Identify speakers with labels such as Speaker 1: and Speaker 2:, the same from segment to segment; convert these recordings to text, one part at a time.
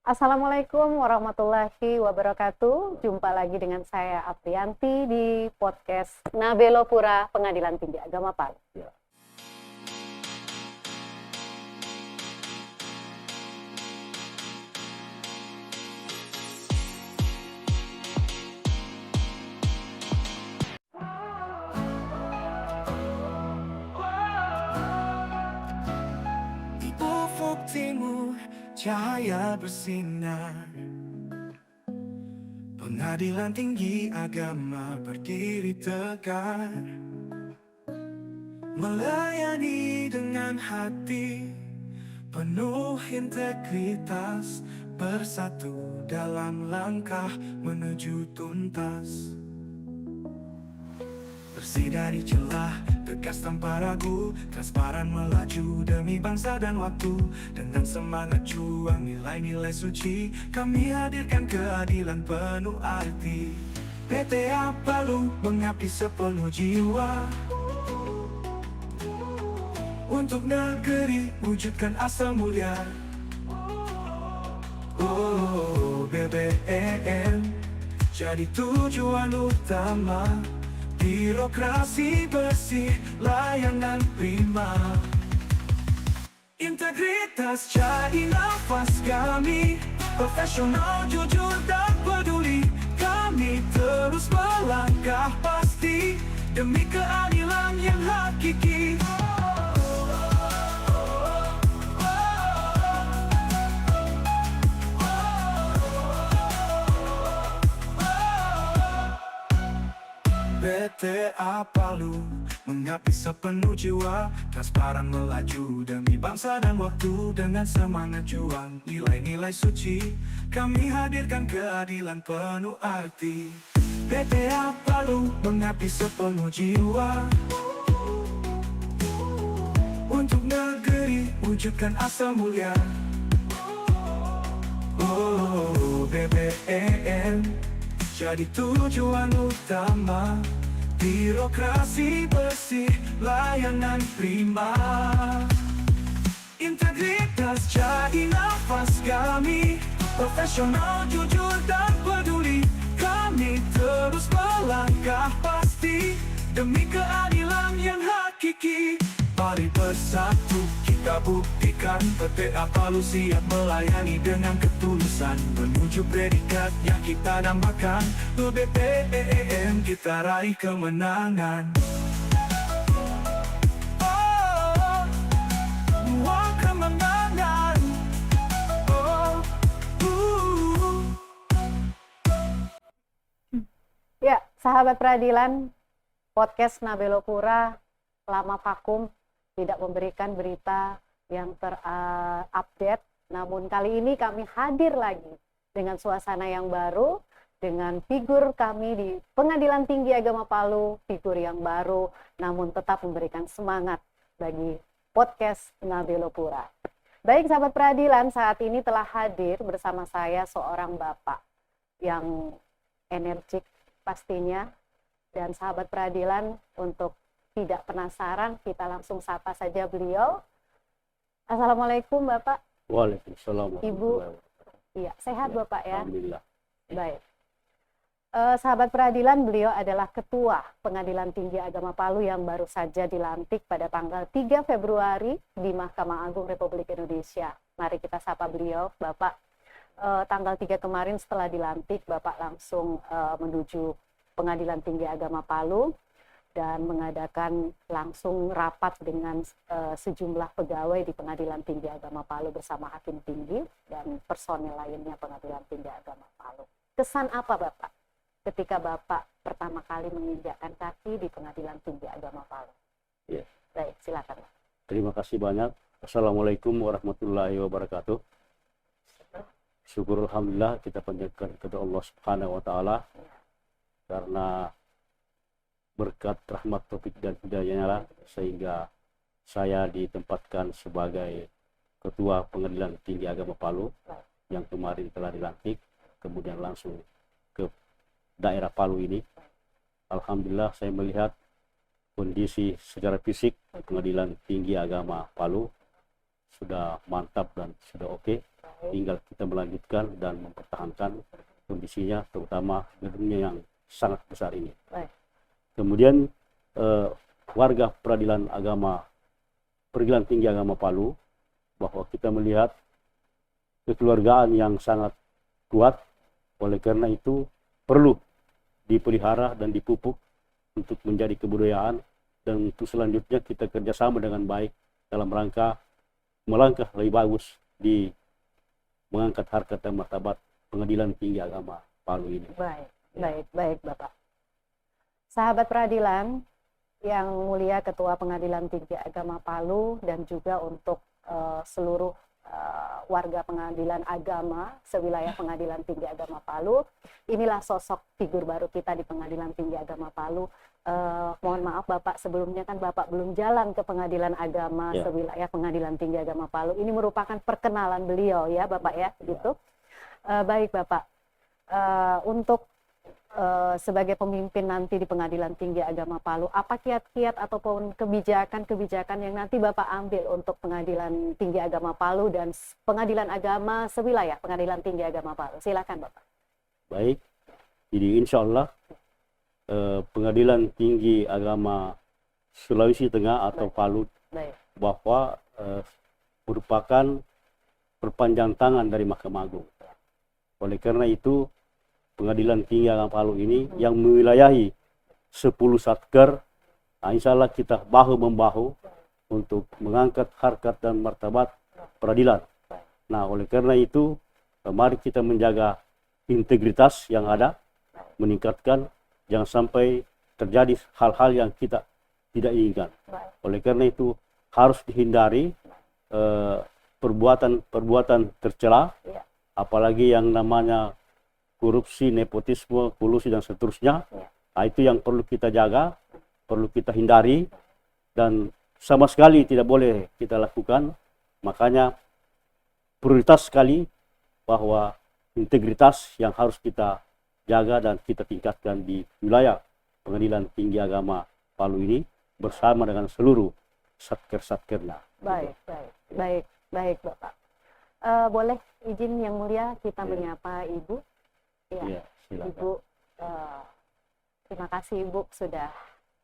Speaker 1: Assalamualaikum warahmatullahi wabarakatuh. Jumpa lagi dengan saya Aprianti di podcast Nabelo Pura Pengadilan Tinggi Agama Palu.
Speaker 2: Ya.
Speaker 3: Ufuk timur, cahaya bersinar. Pengadilan Tinggi Agama berdiri tegak, melayani dengan hati penuh integritas, bersatu dalam langkah menuju tuntas. Bersih dari celah, tegas tanpa ragu, transparan melaju demi bangsa dan waktu. Dengan semangat juang nilai-nilai suci, kami hadirkan keadilan penuh arti. PTA Palu mengabdi sepenuh jiwa untuk negeri, wujudkan asa mulia. Oh, BBM jadi tujuan utama. Birokrasi bersih, layanan prima. Integritas jadi nafas kami, profesional, jujur dan peduli. Kami terus melangkah pasti demi keadilan yang hakiki. PTA Palu mengabdi sepenuh jiwa, transparan melaju demi bangsa dan waktu. Dengan semangat juang nilai-nilai suci, kami hadirkan keadilan penuh arti. PTA Palu mengabdi sepenuh jiwa untuk negeri, wujudkan asa mulia. Oh, BBM jadi tujuan utama. Birokrasi bersih, layanan prima. Integritas jadi nafas kami, profesional, jujur dan peduli. Kami terus melangkah pasti demi keadilan yang hakiki. Mari bersatu kita buktikan, PTA Palu siap melayani dengan ketulusan, menuju predikat yang kita dambakan. BBM kita raih kemenangan. Oh, wah kemenangan.
Speaker 1: Ya, sahabat peradilan, podcast Nabelo Pura lama vakum, tidak memberikan berita yang terupdate. Namun kali ini kami hadir lagi dengan suasana yang baru, dengan figur kami di Pengadilan Tinggi Agama Palu, figur yang baru, namun tetap memberikan semangat bagi podcast Nabelo Pura. Baik sahabat peradilan, saat ini telah hadir bersama saya seorang bapak yang energik pastinya. Dan sahabat peradilan, untuk tidak penasaran, kita langsung sapa saja beliau. Assalamualaikum Bapak.
Speaker 2: Waalaikumsalam.
Speaker 1: Ibu, iya, sehat
Speaker 2: Ya,
Speaker 1: Bapak ya?
Speaker 2: Alhamdulillah.
Speaker 1: Baik. Sahabat peradilan, beliau adalah Ketua Pengadilan Tinggi Agama Palu yang baru saja dilantik pada tanggal 3 Februari di Mahkamah Agung Republik Indonesia. Mari kita sapa beliau. Bapak, tanggal 3 kemarin setelah dilantik, Bapak langsung menuju Pengadilan Tinggi Agama Palu dan mengadakan langsung rapat dengan sejumlah pegawai di Pengadilan Tinggi Agama Palu bersama Hakim Tinggi dan personel lainnya Pengadilan Tinggi Agama Palu. Kesan apa Bapak ketika Bapak pertama kali menginjakkan kaki di Pengadilan Tinggi Agama Palu?
Speaker 2: Ya.
Speaker 1: Baik, silakan.
Speaker 2: Terima kasih banyak. Assalamualaikum warahmatullahi wabarakatuh. Syukur alhamdulillah kita panjatkan kepada Allah Subhanahu wa taala, karena berkat rahmat taufik dan hidayahnya lah sehingga saya ditempatkan sebagai Ketua Pengadilan Tinggi Agama Palu yang kemarin telah dilantik, kemudian langsung ke daerah Palu ini. Alhamdulillah saya melihat kondisi secara fisik Pengadilan Tinggi Agama Palu sudah mantap dan sudah oke. tinggal kita melanjutkan dan mempertahankan kondisinya, terutama gedungnya yang sangat besar ini.
Speaker 1: Baik.
Speaker 2: Kemudian warga Perguruan Tinggi Agama Palu, bahwa kita melihat kekeluargaan yang sangat kuat, oleh karena itu perlu dipelihara dan dipupuk untuk menjadi kebudayaan, dan untuk selanjutnya kita kerjasama dengan baik dalam rangka melangkah lebih bagus di mengangkat harkat dan martabat Pengadilan Tinggi Agama Palu ini.
Speaker 1: Baik Bapak. Sahabat peradilan yang mulia, Ketua Pengadilan Tinggi Agama Palu, dan juga untuk seluruh warga pengadilan agama sewilayah Pengadilan Tinggi Agama Palu, inilah sosok figur baru kita di Pengadilan Tinggi Agama Palu. Mohon maaf Bapak, sebelumnya kan Bapak belum jalan ke Pengadilan Agama sewilayah Pengadilan Tinggi Agama Palu. Ini merupakan perkenalan beliau ya Bapak ya, gitu. Baik Bapak, untuk sebagai pemimpin nanti di Pengadilan Tinggi Agama Palu, apa kiat-kiat ataupun kebijakan-kebijakan yang nanti Bapak ambil untuk Pengadilan Tinggi Agama Palu dan Pengadilan Agama sewilayah Pengadilan Tinggi Agama Palu? Silakan Bapak.
Speaker 2: Baik, jadi insya Allah Pengadilan Tinggi Agama Sulawesi Tengah atau Palu bahwa merupakan perpanjang tangan dari Mahkamah Agung. Oleh karena itu Pengadilan Tinggi Agama Palu ini yang mewilayahi 10 satker, insya Allah kita bahu-membahu untuk mengangkat harkat dan martabat peradilan. Nah, oleh karena itu mari kita menjaga integritas yang ada, meningkatkan, jangan sampai terjadi hal-hal yang kita tidak inginkan. Oleh karena itu harus dihindari perbuatan tercela, apalagi yang namanya korupsi, nepotisme, kolusi dan seterusnya. Nah, itu yang perlu kita jaga, perlu kita hindari, dan sama sekali tidak boleh kita lakukan. Makanya prioritas sekali bahwa integritas yang harus kita jaga dan kita tingkatkan di wilayah Pengadilan Tinggi Agama Palu ini bersama dengan seluruh satker-satkernya. Baik
Speaker 1: Bapak. Boleh izin yang mulia kita menyapa Ibu? Ya,
Speaker 2: silakan.
Speaker 1: Ibu, terima kasih Ibu sudah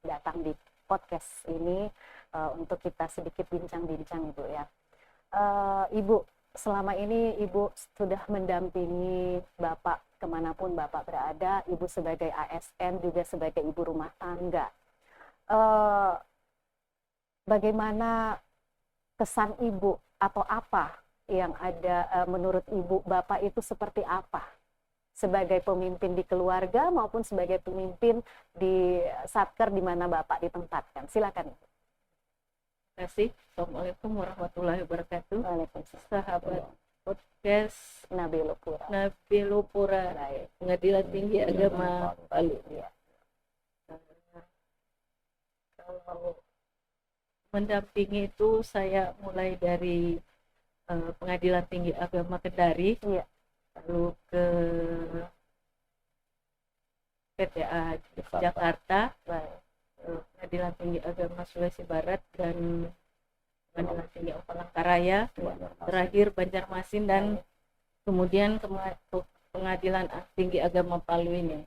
Speaker 1: datang di podcast ini untuk kita sedikit bincang-bincang Ibu ya. Ibu, selama ini Ibu sudah mendampingi Bapak kemanapun Bapak berada, Ibu sebagai ASN juga sebagai ibu rumah tangga. Bagaimana kesan Ibu atau apa yang ada menurut Ibu, Bapak itu seperti apa? Sebagai pemimpin di keluarga maupun sebagai pemimpin di satker di mana Bapak ditempatkan. Silakan.
Speaker 4: Terima kasih. Assalamualaikum warahmatullahi wabarakatuh.
Speaker 1: Waalaikumsalam.
Speaker 4: Sahabat podcast
Speaker 1: Nabelopura.
Speaker 4: Pengadilan Tinggi Agama Palu. Kalau mendampingi itu saya mulai dari Pengadilan Tinggi Agama Kendari. Lalu ke PTA Jakarta, Pengadilan Tinggi Agama Sulawesi Barat, dan Pengadilan Tinggi Palangkaraya, terakhir Banjarmasin, dan kemudian ke Pengadilan Tinggi Agama Palu ini.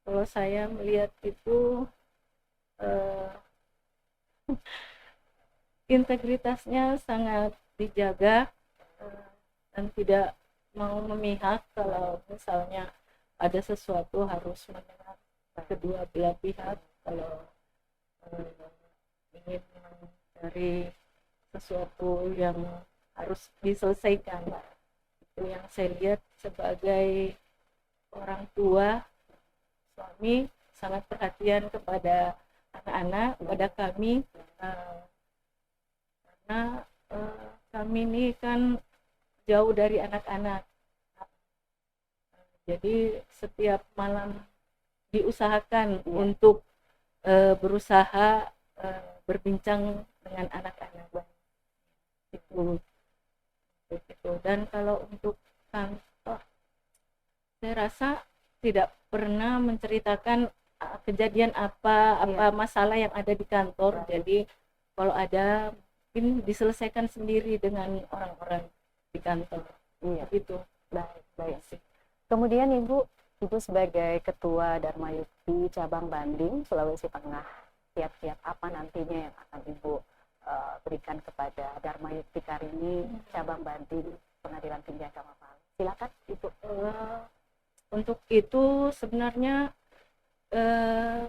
Speaker 4: Kalau saya melihat itu integritasnya sangat dijaga, dan tidak mau memihak. Kalau misalnya ada sesuatu harus mendengar kedua belah pihak. Kalau ingin mencari sesuatu yang harus diselesaikan, itu yang saya lihat sebagai orang tua, suami sangat perhatian kepada anak-anak, kepada kami, karena kami ini kan jauh dari anak-anak. Jadi setiap malam diusahakan untuk berusaha berbincang dengan anak-anak. Itu. Dan kalau untuk kantor, saya rasa tidak pernah menceritakan kejadian apa masalah yang ada di kantor. Jadi kalau ada mungkin diselesaikan sendiri dengan orang-orang di kantor.
Speaker 1: Iya,
Speaker 4: Gitu.
Speaker 1: baik, baik. Kemudian Ibu sebagai Ketua Dharma Yukti Cabang Banding Sulawesi Tengah, kiat-kiat apa nantinya yang akan Ibu berikan kepada Dharma Yukti Karini Cabang Banding Pengadilan Tinggi Agama Palu? Silakan Ibu.
Speaker 4: Untuk itu sebenarnya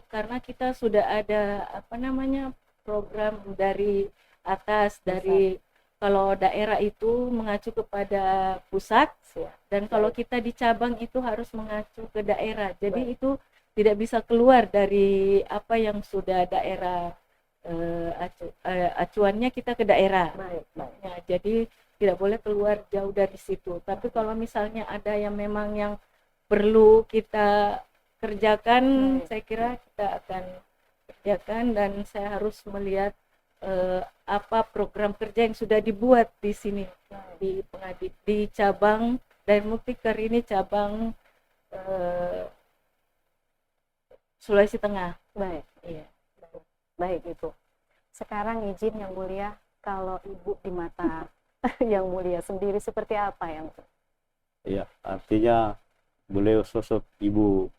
Speaker 4: karena kita sudah ada program dari atas, dari kalau daerah itu mengacu kepada pusat, dan kalau kita di cabang itu harus mengacu ke daerah. Jadi itu tidak bisa keluar dari apa yang sudah daerah acuannya, kita ke daerah. Ya, jadi tidak boleh keluar jauh dari situ. Tapi kalau misalnya ada yang memang yang perlu kita kerjakan, saya kira kita akan kerjakan, dan saya harus melihat apa program kerja yang sudah dibuat di sini di cabang Dharma Yukti Karini cabang Sulawesi Tengah.
Speaker 1: Baik,
Speaker 4: Iya.
Speaker 1: baik Ibu. Sekarang izin Yang Mulia, kalau Ibu di mata Yang Mulia sendiri seperti apa yang?
Speaker 2: Ya, artinya beliau sosok ibu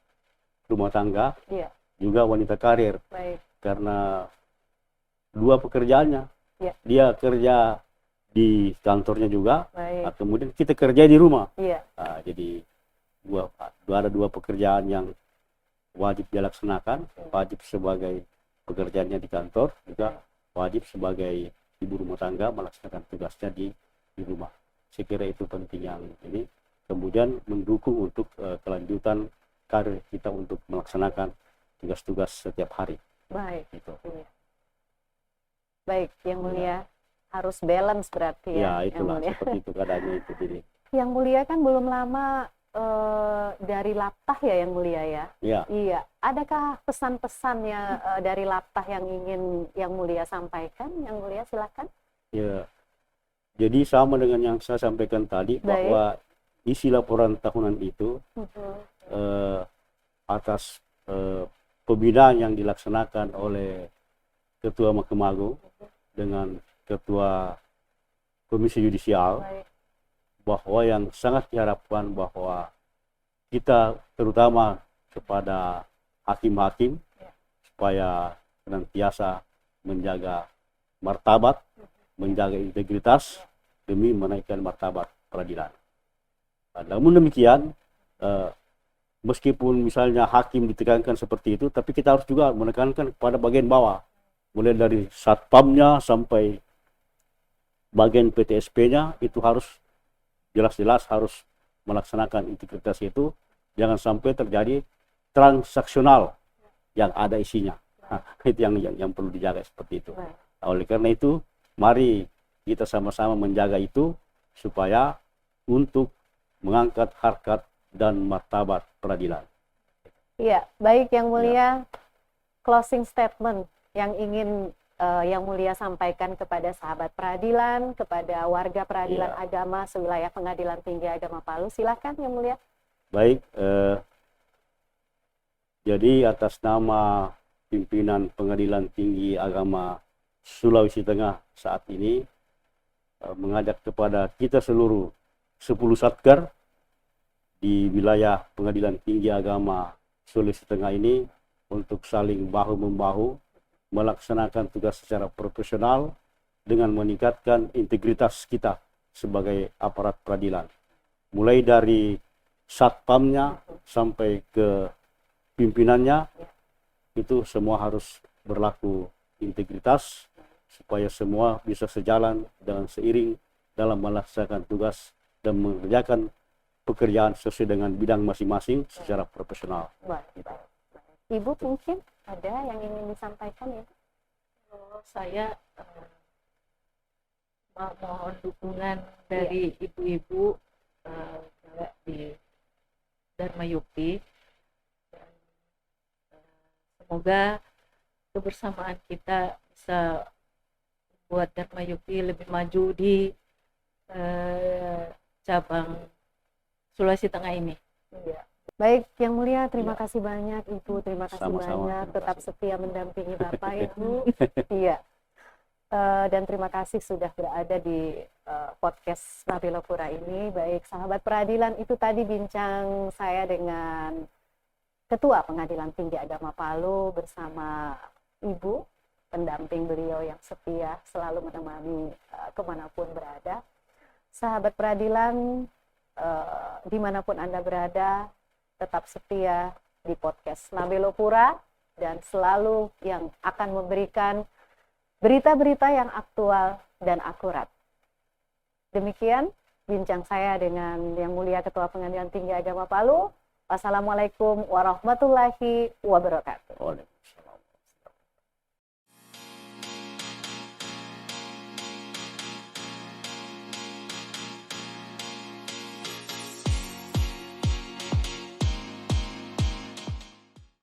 Speaker 2: rumah tangga,
Speaker 1: Iya,
Speaker 2: juga wanita karir,
Speaker 1: baik.
Speaker 2: karena dua pekerjaannya.
Speaker 1: Ya.
Speaker 2: Dia kerja di kantornya juga,
Speaker 1: Baik.
Speaker 2: kemudian kita kerja di rumah.
Speaker 1: Iya,
Speaker 2: Nah, jadi ada dua pekerjaan yang wajib dilaksanakan, wajib sebagai pekerjaannya di kantor, juga wajib sebagai ibu rumah tangga melaksanakan tugasnya di rumah. Saya kira itu penting yang ini. Kemudian mendukung untuk kelanjutan karir kita untuk melaksanakan tugas-tugas setiap hari.
Speaker 1: baik.
Speaker 2: Gitu.
Speaker 1: Iya. Baik, Yang Mulia, harus balance berarti
Speaker 2: Ya,
Speaker 1: ya, Yang
Speaker 2: itulah
Speaker 1: Mulia.
Speaker 2: seperti itu keadaannya itu. Jadi,
Speaker 1: Yang Mulia kan belum lama dari Laptah ya, Yang Mulia ya.
Speaker 2: ya,
Speaker 1: Iya, adakah pesan-pesannya dari Laptah yang ingin Yang Mulia sampaikan? Yang Mulia silakan.
Speaker 2: ya. Jadi sama dengan yang saya sampaikan tadi,
Speaker 1: Baik.
Speaker 2: bahwa isi laporan tahunan itu atas pembinaan yang dilaksanakan oleh Ketua Mahkamah Agung dengan Ketua Komisi Yudisial,
Speaker 1: Baik.
Speaker 2: bahwa yang sangat diharapkan bahwa kita terutama kepada hakim-hakim supaya senantiasa menjaga martabat, menjaga integritas demi menaikkan martabat peradilan. Namun demikian, meskipun misalnya hakim ditekankan seperti itu, tapi kita harus juga menekankan kepada bagian bawah, mulai dari satpamnya sampai bagian PTSP-nya, itu harus jelas-jelas harus melaksanakan integritas itu, jangan sampai terjadi transaksional yang ada isinya. Nah, itu yang perlu dijaga seperti itu.
Speaker 1: Baik.
Speaker 2: Nah, oleh karena itu, mari kita sama-sama menjaga itu supaya untuk mengangkat harkat dan martabat peradilan.
Speaker 1: Iya, baik Yang Mulia, closing statement yang ingin Yang Mulia sampaikan kepada sahabat peradilan, kepada warga peradilan agama sewilayah Pengadilan Tinggi Agama Palu, silakan Yang Mulia.
Speaker 2: Baik, jadi atas nama pimpinan Pengadilan Tinggi Agama Sulawesi Tengah saat ini mengajak kepada kita seluruh 10 satker di wilayah Pengadilan Tinggi Agama Sulawesi Tengah ini untuk saling bahu-membahu melaksanakan tugas secara profesional dengan meningkatkan integritas kita sebagai aparat peradilan. Mulai dari satpamnya sampai ke pimpinannya, itu semua harus berlaku integritas supaya semua bisa sejalan dengan seiring dalam melaksanakan tugas dan mengerjakan pekerjaan sesuai dengan bidang masing-masing secara profesional.
Speaker 1: Baik. Ibu mungkin ada yang ingin disampaikan ya?
Speaker 4: Kalau saya mohon dukungan dari ibu-ibu di Dharma Yukti, dan semoga kebersamaan kita bisa buat Dharma Yukti lebih maju di cabang Sulawesi Tengah ini.
Speaker 1: Iya. Baik, Yang Mulia, terima
Speaker 2: Iya.
Speaker 1: kasih banyak Ibu, terima kasih
Speaker 2: Sama-sama,
Speaker 1: banyak,
Speaker 2: terima
Speaker 1: tetap
Speaker 2: kasih.
Speaker 1: setia mendampingi Bapak ya Bu. Iya. dan terima kasih sudah berada di podcast Nabila Pura ini. Baik sahabat peradilan, itu tadi bincang saya dengan Ketua Pengadilan Tinggi Agama Palu bersama Ibu, pendamping beliau yang setia selalu menemani kemanapun berada. Sahabat peradilan, dimanapun Anda berada, tetap setia di podcast Nabila Pura dan selalu yang akan memberikan berita-berita yang aktual dan akurat. Demikian bincang saya dengan Yang Mulia Ketua Pengadilan Tinggi Agama Palu. Wassalamualaikum warahmatullahi wabarakatuh.